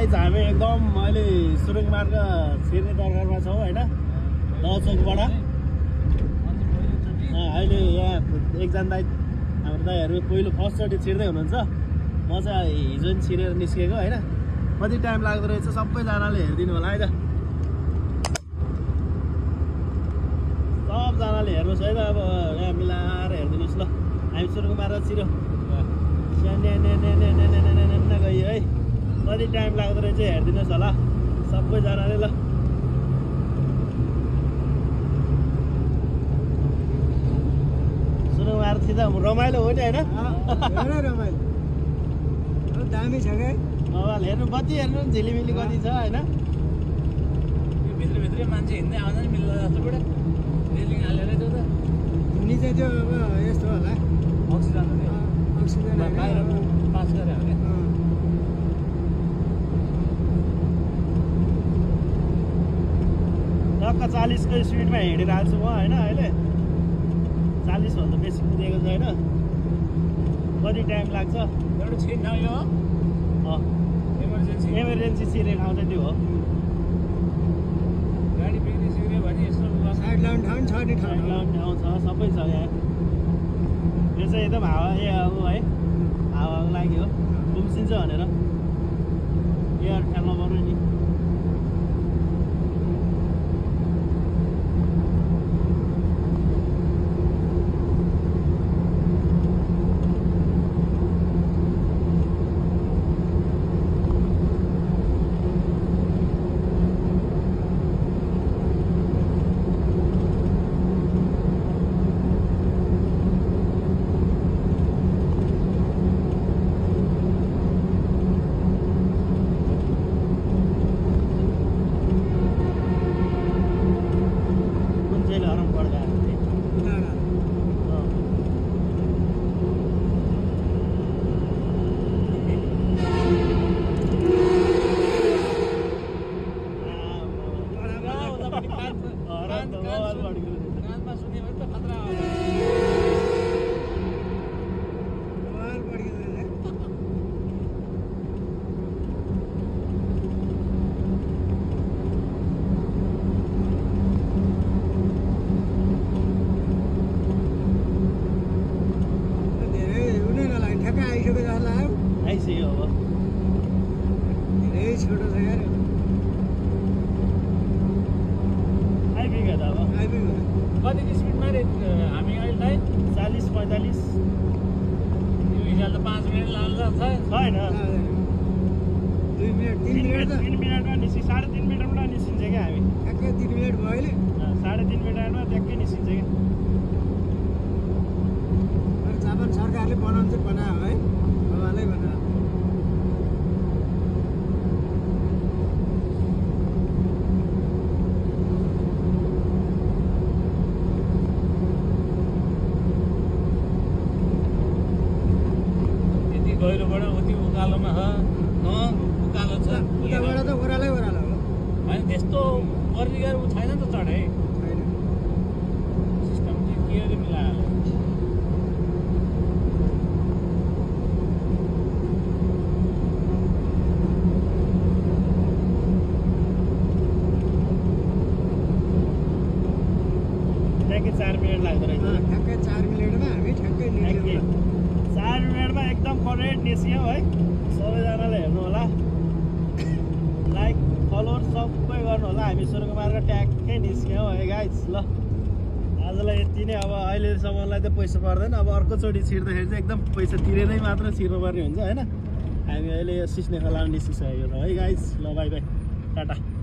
Guys हामी एकदम अहिले सुरुङ मार्ग छिर्ने दरबारमा छौँ होइन, दहचोकबाट। अहिले यहाँ एकजना दाइ, हाम्रो दाइहरू पहिलो फर्स्टचोटि छिर्दै हुनुहुन्छ। म चाहिँ हिजो नि छिरेर निस्केको होइन। कति टाइम लाग्दो रहेछ सबैजनाले हेरिदिनु होला है त। सबजनाले हेर्नुहोस् है त, अब यहाँ मिलाएर हेरिदिनुहोस् ल। हामी सुरुङ मार्ग छिर्यो गयो है। कति टाइम लाग्दो रहेछ हेरिदिनुहोस् होला सबैजनाले ल। सुरुङ मार्ग छिर्दा रमाइलो हो नि होइन? रमाइलो दामी छ क्या। मोबाइल हेर्नु, बत्ती हेर्नु, झिलिमिली कति छ होइन। भित्रै मान्छे हिँड्दै आउँदा नि मिल्ला जस्तो पुरा रेलिङ हालेर त्यो त निचे त्यो अब यस्तो होला, अक्सिजन अक्सिजन बाहिर पास गरे भने टक्क 40को स्पिडमा हिँडिरहेको छु म होइन। अहिले 40 भन्दा बेसी कुदेको छैन। कति टाइम लाग्छ? एउटा छैन यो इमर्जेन्सी सिरेन आउँदै त्यो हो। गाडी बिग्री सिग्रियो भने यसो साइड लाउनु ठाउँ छ नि, ठाउँ ठाउँ छ, सबै छ यहाँ। यो चाहिँ एकदम हावा है, हावाको लागि हो, गुम्सिन्छ भनेर एयर ख्यालमा पर्नु नि। आइसक्यो अब, धेरै छोटो छ यार। आइपुग्यो त अब। कति स्पिडमा रे हामी अहिले 40-45 यो हिसाब त 5 मिनट लाग्छ छैन। 2 मिनट 3 मिनट 3 मिनटमा निस्कि 3.5 मिनटमा निस्किन्छ क्या हामी। ठ्याक्कै 3 मिनट भयो अहिले। 3.5 मिनटमा ट्याक्कै निस्किन्छ क्या। जापान सरकारले बनाउनु चाहिँ बनायो है, उहाँले बनायो। यति गहिरोबाट उति उकालोमा छ न, उकालो छ उताबाट त ओह्रालै ओह्रालो हो होइन। त्यस्तो पर्निगर ऊ छैन त चढे होइन। सिस्टम चाहिँ के अरे मिलायो। ट्याक्कै 4 मिनट लाग्दो रहेछ। ठ्याक्कै 4 मिनटमा हामी ठ्याक्कै निस्क्यौँ। 4 मिनटमा एकदम करेक्ट निस्क्यौँ है। सबैजनाले हेर्नु होला, लाइक फलोवर सबै गर्नु होला। हामी सुरुङ मार्ग ट्याक्कै निस्क्यौँ है गाइज ल। आजलाई यति नै। अब अहिलेसम्मलाई त पैसा पर्दैन, अब अर्कोचोटि छिर्दाखेरि चाहिँ एकदम पैसा तिरेरै मात्र छिर्नुपर्ने हुन्छ होइन। हामी अहिले यो सिस्ने खोलामा निस्किसकेको छौँ है गाइज। ल बाई बाई, टाटा।